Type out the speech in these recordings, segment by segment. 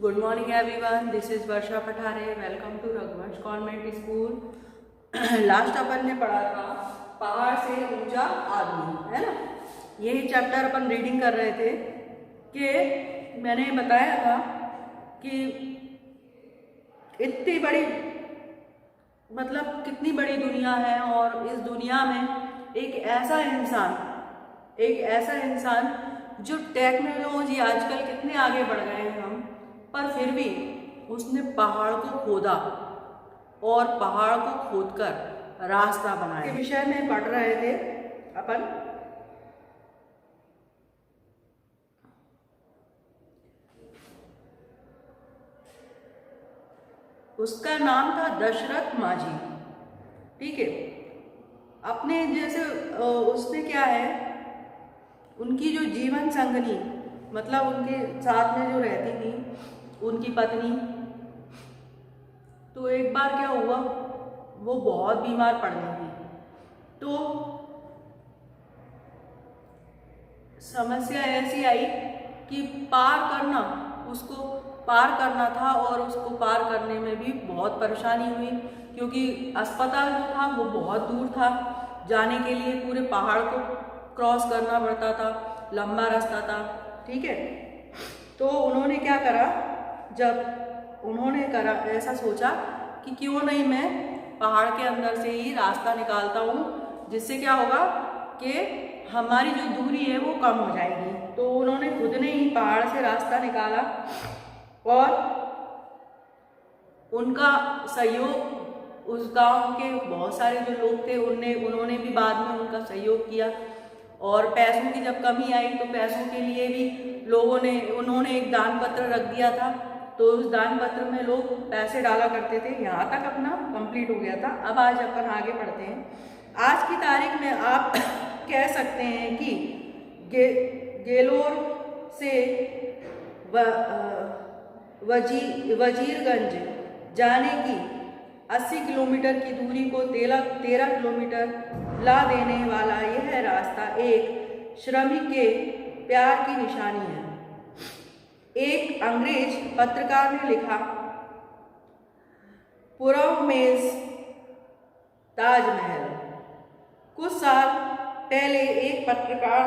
Good morning everyone. This is Varsha Pathare. Welcome to Raghuvansh Convent School. Last अपन ने पढ़ा था पहाड़ से ऊंचा आदमी, है ना। यही चैप्टर अपन रीडिंग कर रहे थे कि मैंने बताया था कि इतनी बड़ी मतलब कितनी बड़ी दुनिया है और इस दुनिया में एक ऐसा इंसान जो टेक्नोलॉजी आजकल कितने आगे बढ़ गए हैं हम, पर फिर भी उसने पहाड़ को खोदा और पहाड़ को खोदकर रास्ता बनाया। के विषय में पढ़ रहे थे अपन। उसका नाम था दशरथ माझी, ठीक है। अपने जैसे उसने क्या है, उनकी जो जीवन संगनी मतलब उनके साथ में जो रहती थी उनकी पत्नी, तो एक बार क्या हुआ, वो बहुत बीमार पड़ गई थी। तो समस्या ऐसी आई कि उसको पार करना था और उसको पार करने में भी बहुत परेशानी हुई, क्योंकि अस्पताल जो था वो बहुत दूर था। जाने के लिए पूरे पहाड़ को क्रॉस करना पड़ता था, लंबा रास्ता था, ठीक है। तो उन्होंने क्या करा, ऐसा सोचा कि क्यों नहीं मैं पहाड़ के अंदर से ही रास्ता निकालता हूँ, जिससे क्या होगा कि हमारी जो दूरी है वो कम हो जाएगी। तो उन्होंने खुद ने ही पहाड़ से रास्ता निकाला और उनका सहयोग उस गांव के बहुत सारे जो लोग थे उन्होंने भी बाद में उनका सहयोग किया। और पैसों की जब कमी आई तो पैसों के लिए भी उन्होंने एक दान पत्र रख दिया था। तो उस दान पत्र में लोग पैसे डाला करते थे। यहाँ तक अपना कंप्लीट हो गया था। अब आज अपन आगे बढ़ते हैं। आज की तारीख में आप कह सकते हैं कि गेलोर से वजीरगंज जाने की 80 किलोमीटर की दूरी को 13 किलोमीटर ला देने वाला यह रास्ता एक श्रमिक के प्यार की निशानी है। एक अंग्रेज पत्रकार ने लिखा, पूर्व में ताजमहल। कुछ साल पहले एक पत्रकार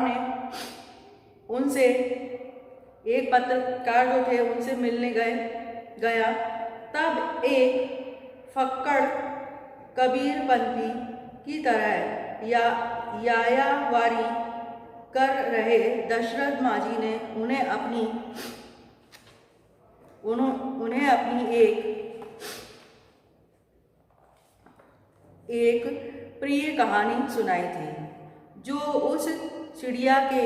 जो थे उनसे मिलने गया। तब एक फक्कड़ कबीरपंथी की तरह यायावारी कर रहे दशरथ माझी ने उन्हें अपनी एक प्रिय कहानी सुनाई थी, जो उस चिड़िया के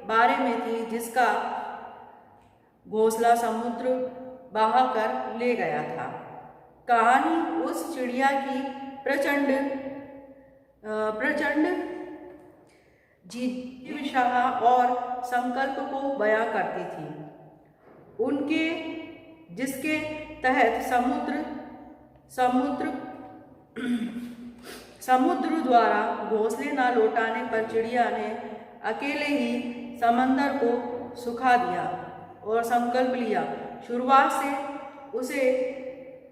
बारे में थी जिसका घोंसला समुद्र बहा कर ले गया था। कहानी उस चिड़िया की प्रचंड जीवशाह और संकल्प को बयां करती थी, जिसके तहत समुद्र द्वारा घोंसले न लौटाने पर चिड़िया ने अकेले ही समंदर को सुखा दिया और संकल्प लिया। शुरुआत से उसे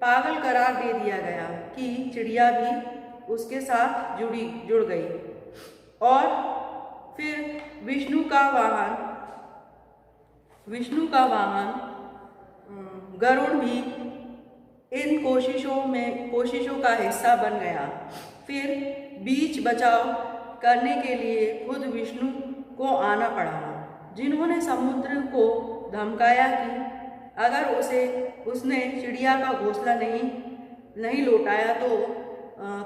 पागल करार दे दिया गया कि चिड़िया भी उसके साथ जुड़ गई। और फिर विष्णु का वाहन गरुड़ भी इन कोशिशों का हिस्सा बन गया। फिर बीच बचाव करने के लिए खुद विष्णु को आना पड़ा, जिन्होंने समुद्र को धमकाया कि अगर उसने चिड़िया का घोंसला नहीं लौटाया तो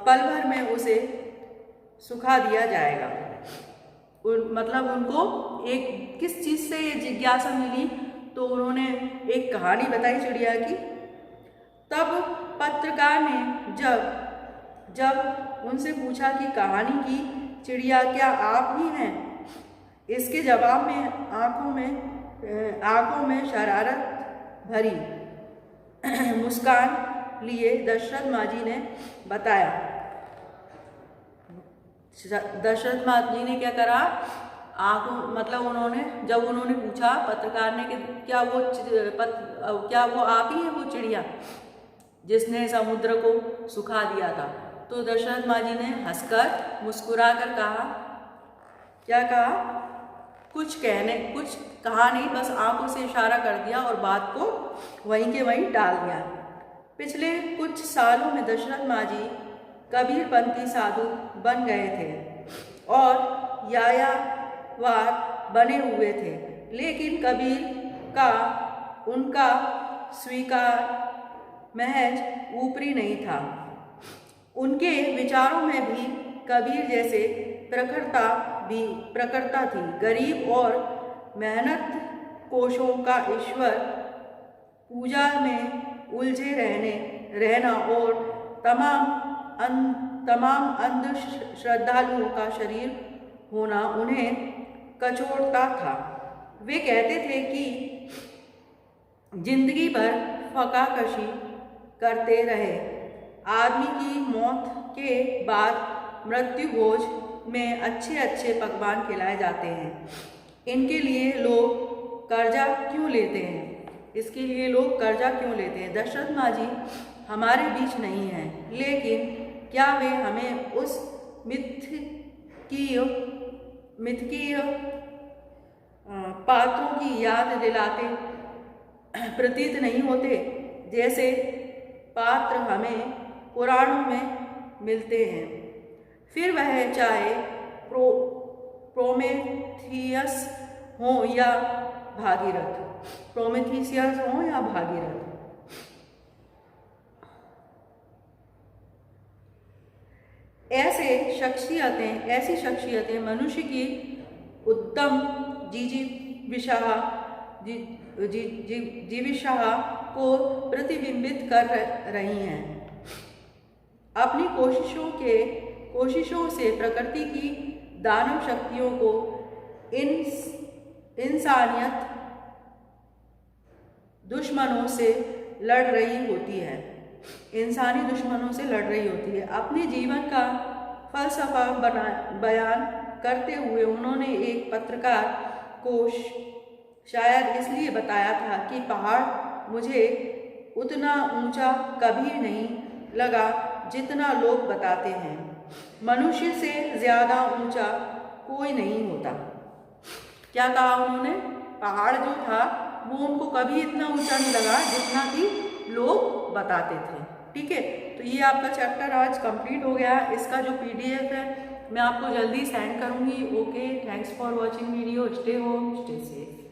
पल भर में उसे सुखा दिया जाएगा। मतलब उनको एक किस चीज़ से ये जिज्ञासा मिली, तो उन्होंने एक कहानी बताई चिड़िया की। तब पत्रकार ने जब उनसे पूछा कि कहानी की चिड़िया क्या आप ही हैं, इसके जवाब में आंखों में शरारत भरी मुस्कान लिए दशरथ माझी ने बताया। दशरथ माझी ने क्या करा, आंखों मतलब जब उन्होंने पूछा पत्रकार ने कि क्या वो आप ही है वो चिड़िया जिसने समुद्र को सुखा दिया था, तो दशरथ माँ जी ने हंसकर मुस्कुराकर कहा, क्या कहा, कुछ कहा नहीं, बस आंखों से इशारा कर दिया और बात को वहीं के वहीं टाल दिया। पिछले कुछ सालों में दशरथ माँ जी कबीरपंथी साधु बन गए थे और यायावर बने हुए थे, लेकिन कबीर का उनका स्वीकार महज ऊपरी नहीं था। उनके विचारों में भी कबीर जैसे प्रखरता थी। गरीब और मेहनत कोशों का ईश्वर पूजा में उलझे रहना और तमाम अंध श्रद्धालुओं का शरीर होना उन्हें कचोटता था। वे कहते थे कि जिंदगी भर फकाकशी करते रहे, आदमी की मौत के बाद मृत्यु भोज में अच्छे अच्छे पकवान खिलाए जाते हैं। इनके लिए लोग कर्जा क्यों लेते हैं? इसके लिए लोग कर्जा क्यों लेते हैं? दशरथ माँ जी हमारे बीच नहीं हैं, लेकिन क्या वे हमें उस मिथकीय पात्रों की याद दिलाते प्रतीत नहीं होते, जैसे पात्र हमें पुराणों में मिलते हैं? फिर वह चाहे प्रोमेथियस हो या भागीरथ। ऐसी शख्सियतें मनुष्य की उत्तम जीविशा को प्रतिबिंबित कर रही हैं। अपनी कोशिशों से प्रकृति की दानव शक्तियों को इंसानियत दुश्मनों से लड़ रही होती है। अपने जीवन का फलसफा बयान करते हुए उन्होंने एक पत्रकार को शायद इसलिए बताया था कि पहाड़ मुझे उतना ऊंचा कभी नहीं लगा जितना लोग बताते हैं। मनुष्य से ज़्यादा ऊंचा कोई नहीं होता। क्या कहा उन्होंने? पहाड़ जो था वो उनको कभी इतना ऊंचा नहीं लगा जितना कि लोग बताते थे। ठीक है, तो ये आपका चैप्टर आज कंप्लीट हो गया। इसका जो PDF है मैं आपको जल्दी सेंड करूँगी। Okay, thanks for watching video. Stay home, stay safe.